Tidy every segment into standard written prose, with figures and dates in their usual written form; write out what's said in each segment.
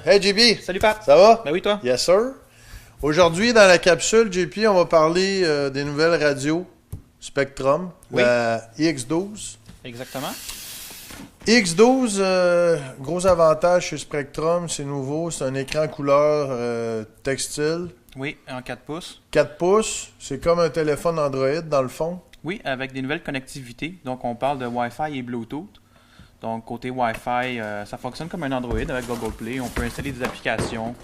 Hey JP! Salut Pat! Ça va? Ben oui, toi? Yes sir! Aujourd'hui, dans la capsule, JP, on va parler des nouvelles radios Spectrum, Oui. la X12. Exactement. X12, gros avantage chez Spectrum, c'est nouveau, c'est un écran couleur textile. Oui, en 4 pouces. 4 pouces, c'est comme un téléphone Android dans le fond. Oui, avec des nouvelles connectivités. Donc, on parle de Wi-Fi et Bluetooth. Donc, côté Wi-Fi, ça fonctionne comme un Android avec Google Play. On peut installer des applications.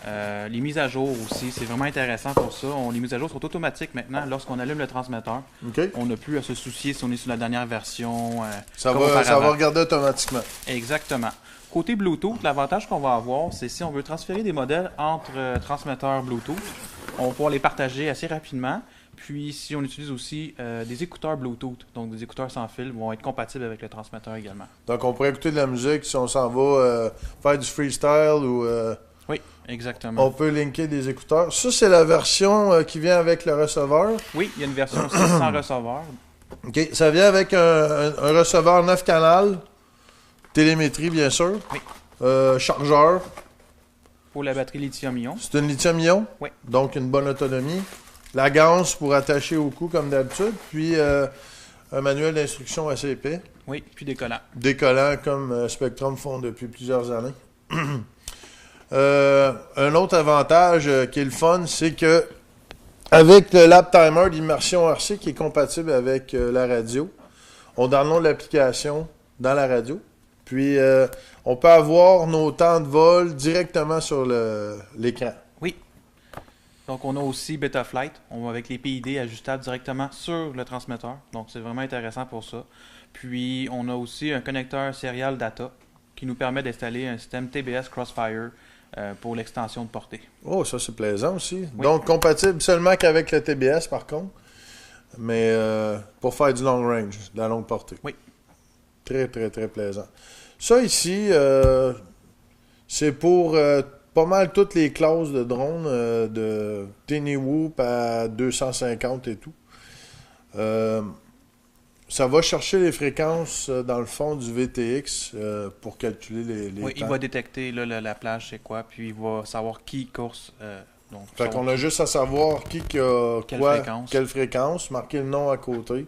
Les mises à jour aussi, c'est vraiment intéressant pour ça. Les mises à jour sont automatiques maintenant lorsqu'on allume le transmetteur. OK. On n'a plus à se soucier si on est sur la dernière version. Ça comme va auparavant. regarder automatiquement. Exactement. Côté Bluetooth, l'avantage qu'on va avoir, c'est si on veut transférer des modèles entre transmetteurs Bluetooth, on va pouvoir les partager assez rapidement. Puis, si on utilise aussi des écouteurs Bluetooth, donc des écouteurs sans fil, vont être compatibles avec le transmetteur également. Donc, on pourrait écouter de la musique si on s'en va faire du freestyle ou... Oui, exactement. on peut linker des écouteurs. Ça, c'est la version qui vient avec le receveur. Oui, il y a une version aussi sans receveur. OK. Ça vient avec un receveur 9 canals, télémétrie, bien sûr. Oui. Chargeur. Pour la batterie lithium-ion. C'est une lithium-ion. Oui. Donc, une bonne autonomie. La ganse pour attacher au cou, comme d'habitude. Puis, un manuel d'instruction assez épais. Oui, puis des collants. Décollant, comme Spectrum font depuis plusieurs années. Un autre avantage qui est le fun, c'est que avec le lap timer d'immersion RC qui est compatible avec la radio, on download l'application dans la radio. Puis on peut avoir nos temps de vol directement sur l'écran. Oui. Donc, on a aussi Betaflight, avec les PID ajustables directement sur le transmetteur. Donc, c'est vraiment intéressant pour ça. Puis, on a aussi un connecteur Serial Data qui nous permet d'installer un système TBS Crossfire pour l'extension de portée. Oh, ça c'est plaisant aussi. Oui. Donc compatible seulement qu'avec le TBS par contre. Mais pour faire du long range, de la longue portée. Oui. Très, très, très plaisant. Ça ici, c'est pour pas mal toutes les classes de drones, de Tiny Whoop à 250 et tout. Ça va chercher les fréquences dans le fond du VTX pour calculer les Oui, temps. il va détecter là, la plage, c'est quoi, puis il va savoir qui course. Donc, Fait qu'on a juste à savoir qui a quelle fréquence, marquer le nom à côté.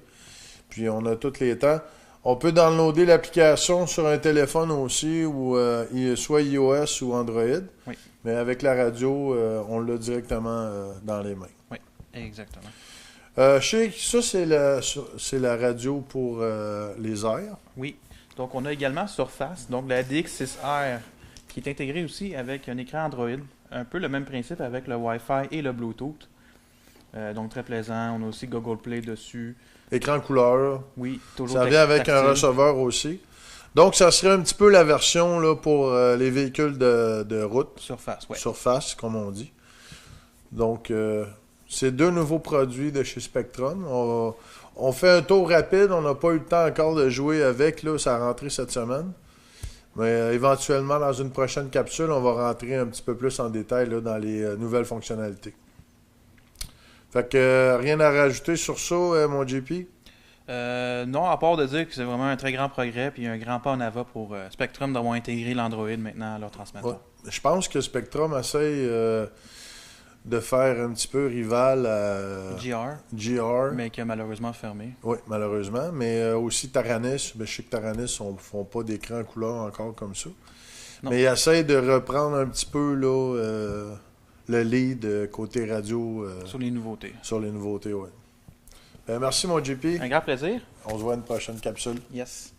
Puis on a tous les temps. On peut downloader l'application sur un téléphone aussi, ou soit iOS ou Android. Oui. Mais avec la radio, on l'a directement dans les mains. Oui, exactement. Je sais que ça, c'est la radio pour les airs. Oui. Donc, on a également Surface, donc la DX6R, qui est intégrée aussi avec un écran Android. Un peu le même principe avec le Wi-Fi et le Bluetooth. Donc, très plaisant. On a aussi Google Play dessus. Écran couleur. Oui, toujours Ça vient avec un receveur aussi. Donc, ça serait un petit peu la version là, pour les véhicules de route. Surface, oui. Surface, comme on dit. Donc, c'est deux nouveaux produits de chez Spectrum. On fait un tour rapide. On n'a pas eu le temps encore de jouer avec. Là, ça a rentré cette semaine. Mais éventuellement, dans une prochaine capsule, on va rentrer un petit peu plus en détail là, dans les nouvelles fonctionnalités. Fait que rien à rajouter sur ça, mon JP? Non, à part de dire que c'est vraiment un très grand progrès puis un grand pas en avant pour Spectrum d'avoir intégré l'Android maintenant à leur transmetteur. Ouais. Je pense que Spectrum essaye de faire un petit peu rival à GR. Mais qui a malheureusement fermé. Oui, malheureusement. Mais aussi Taranis. Je sais que Taranis ne font pas d'écran couleur encore comme ça. Non. Mais ils essayent de reprendre un petit peu là, le lead côté radio. Sur les nouveautés. Sur les nouveautés, oui. Merci, mon JP. Un grand plaisir. On se voit à une prochaine capsule. Yes.